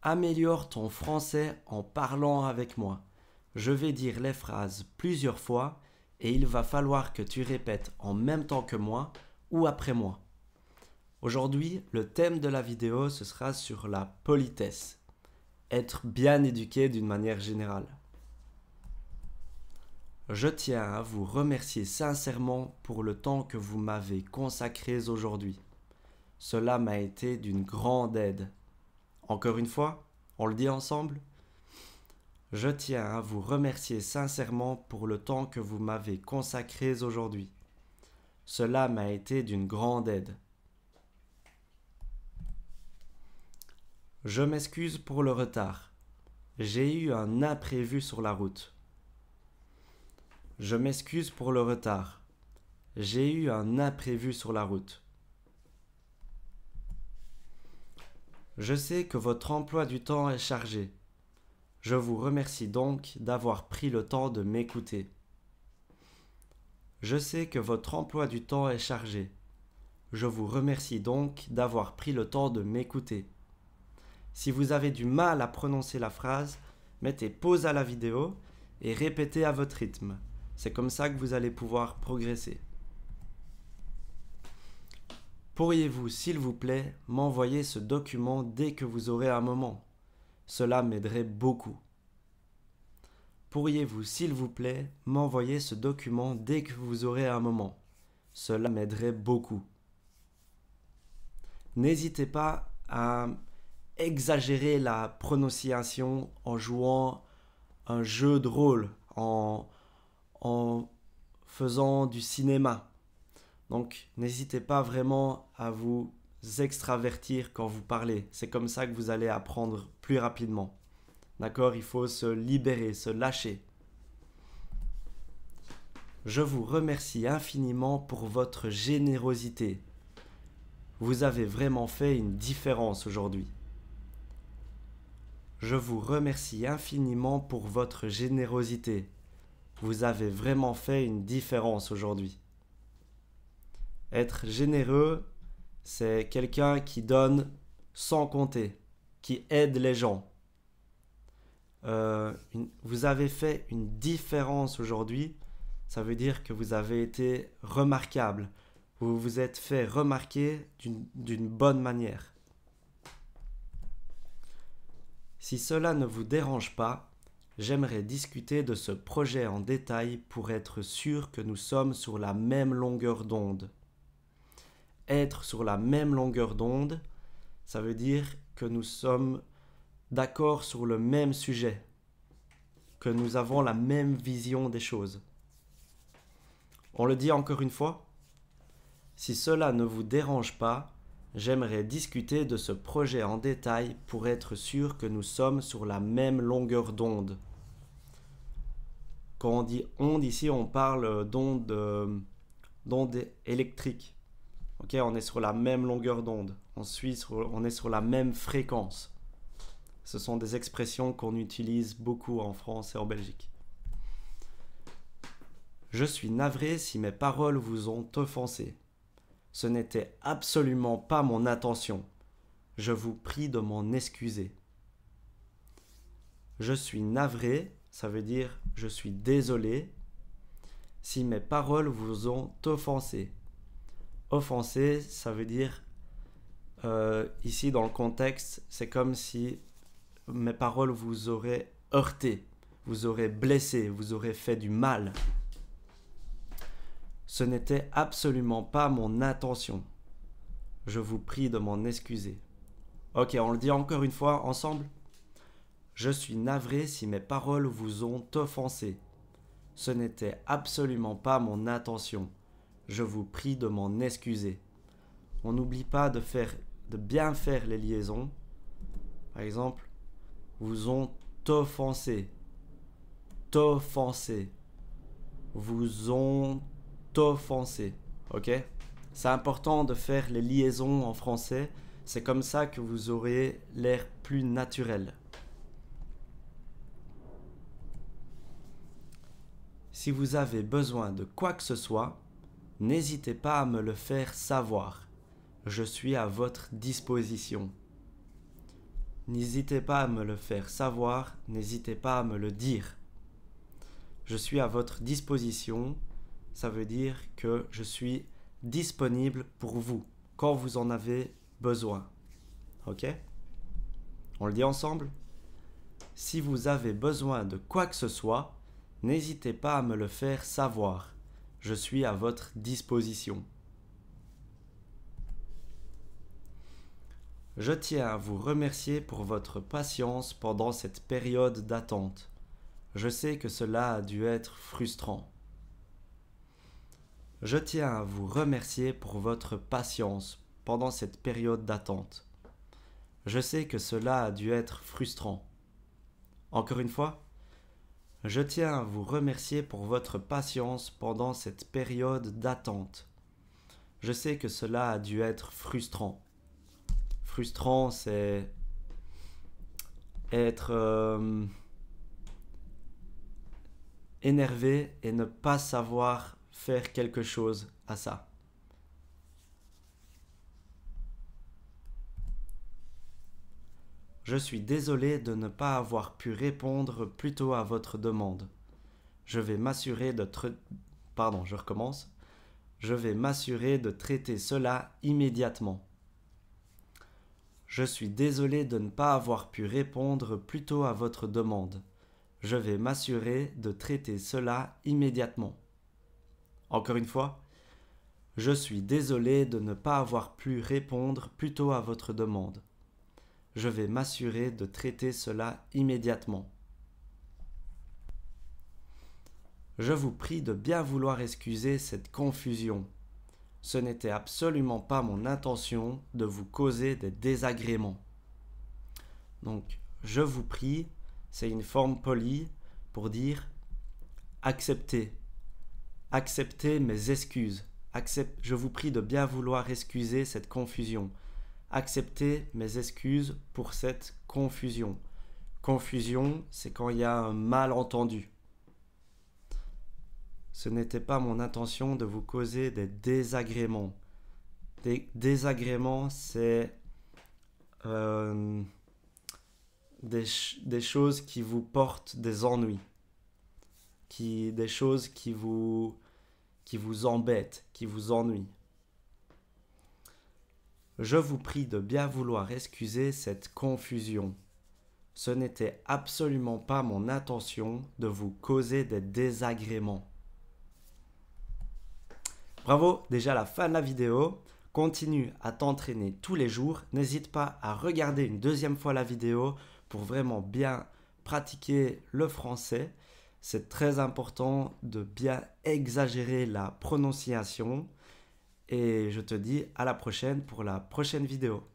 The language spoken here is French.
Améliore ton français en parlant avec moi. Je vais dire les phrases plusieurs fois et il va falloir que tu répètes en même temps que moi ou après moi. Aujourd'hui, le thème de la vidéo, ce sera sur la politesse. Être bien éduqué d'une manière générale. Je tiens à vous remercier sincèrement pour le temps que vous m'avez consacré aujourd'hui. Cela m'a été d'une grande aide. Encore une fois, on le dit ensemble? Je tiens à vous remercier sincèrement pour le temps que vous m'avez consacré aujourd'hui. Cela m'a été d'une grande aide. Je m'excuse pour le retard. J'ai eu un imprévu sur la route. Je m'excuse pour le retard. J'ai eu un imprévu sur la route. Je sais que votre emploi du temps est chargé. Je vous remercie donc d'avoir pris le temps de m'écouter. Je sais que votre emploi du temps est chargé. Je vous remercie donc d'avoir pris le temps de m'écouter. Si vous avez du mal à prononcer la phrase, mettez pause à la vidéo et répétez à votre rythme. C'est comme ça que vous allez pouvoir progresser. Pourriez-vous, s'il vous plaît, m'envoyer ce document dès que vous aurez un moment? Cela m'aiderait beaucoup. Pourriez-vous, s'il vous plaît, m'envoyer ce document dès que vous aurez un moment? Cela m'aiderait beaucoup. N'hésitez pas à exagérer la prononciation en jouant un jeu de rôle, en faisant du cinéma. Donc, n'hésitez pas vraiment à vous extravertir quand vous parlez. C'est comme ça que vous allez apprendre plus rapidement. D'accord? Il faut se libérer, se lâcher. Je vous remercie infiniment pour votre générosité. Vous avez vraiment fait une différence aujourd'hui. Je vous remercie infiniment pour votre générosité. Vous avez vraiment fait une différence aujourd'hui. Être généreux, c'est quelqu'un qui donne sans compter, qui aide les gens. Vous avez fait une différence aujourd'hui, ça veut dire que vous avez été remarquable. Vous vous êtes fait remarquer d'une bonne manière. Si cela ne vous dérange pas, j'aimerais discuter de ce projet en détail pour être sûr que nous sommes sur la même longueur d'onde. Être sur la même longueur d'onde, ça veut dire que nous sommes d'accord sur le même sujet, que nous avons la même vision des choses. On le dit encore une fois? Si cela ne vous dérange pas, j'aimerais discuter de ce projet en détail pour être sûr que nous sommes sur la même longueur d'onde. Quand on dit onde ici, on parle d'onde électrique. Ok, on est sur la même longueur d'onde. On est sur la même fréquence. Ce sont des expressions qu'on utilise beaucoup en France et en Belgique. Je suis navré si mes paroles vous ont offensé. Ce n'était absolument pas mon intention. Je vous prie de m'en excuser. Je suis navré, ça veut dire je suis désolé, si mes paroles vous ont offensé. Offensé, ça veut dire, ici dans le contexte, c'est comme si mes paroles vous auraient heurté, vous auraient blessé, vous auraient fait du mal. Ce n'était absolument pas mon intention. Je vous prie de m'en excuser. Ok, on le dit encore une fois ensemble. Je suis navré si mes paroles vous ont offensé. Ce n'était absolument pas mon intention. Je vous prie de m'en excuser. On n'oublie pas de bien faire les liaisons. Par exemple, vous ont offensé. T'offensé. Vous ont offensé. Ok? C'est important de faire les liaisons en français. C'est comme ça que vous aurez l'air plus naturel. Si vous avez besoin de quoi que ce soit, n'hésitez pas à me le faire savoir. Je suis à votre disposition. N'hésitez pas à me le faire savoir, n'hésitez pas à me le dire. Je suis à votre disposition, ça veut dire que je suis disponible pour vous quand vous en avez besoin. Ok? On le dit ensemble? Si vous avez besoin de quoi que ce soit, n'hésitez pas à me le faire savoir. Je suis à votre disposition. Je tiens à vous remercier pour votre patience pendant cette période d'attente. Je sais que cela a dû être frustrant. Je tiens à vous remercier pour votre patience pendant cette période d'attente. Je sais que cela a dû être frustrant. Encore une fois, je tiens à vous remercier pour votre patience pendant cette période d'attente. Je sais que cela a dû être frustrant. Frustrant, c'est être énervé et ne pas savoir faire quelque chose à ça. Je suis désolé de ne pas avoir pu répondre plus tôt à votre demande. Je vais m'assurer de Je vais m'assurer de traiter cela immédiatement. Je suis désolé de ne pas avoir pu répondre plus tôt à votre demande. Je vais m'assurer de traiter cela immédiatement. Encore une fois, je suis désolé de ne pas avoir pu répondre plus tôt à votre demande. Je vais m'assurer de traiter cela immédiatement. Je vous prie de bien vouloir excuser cette confusion. Ce n'était absolument pas mon intention de vous causer des désagréments. Donc, je vous prie, c'est une forme polie pour dire acceptez. Acceptez mes excuses. Je vous prie de bien vouloir excuser cette confusion. Acceptez mes excuses pour cette confusion. Confusion, c'est quand il y a un malentendu. Ce n'était pas mon intention de vous causer des désagréments. Des désagréments, c'est des choses qui vous portent des ennuis. Des choses qui vous embêtent, qui vous ennuient. Je vous prie de bien vouloir excuser cette confusion. Ce n'était absolument pas mon intention de vous causer des désagréments. Bravo, déjà à la fin de la vidéo. Continue à t'entraîner tous les jours. N'hésite pas à regarder une deuxième fois la vidéo pour vraiment bien pratiquer le français. C'est très important de bien exagérer la prononciation. Et je te dis à la prochaine pour la prochaine vidéo.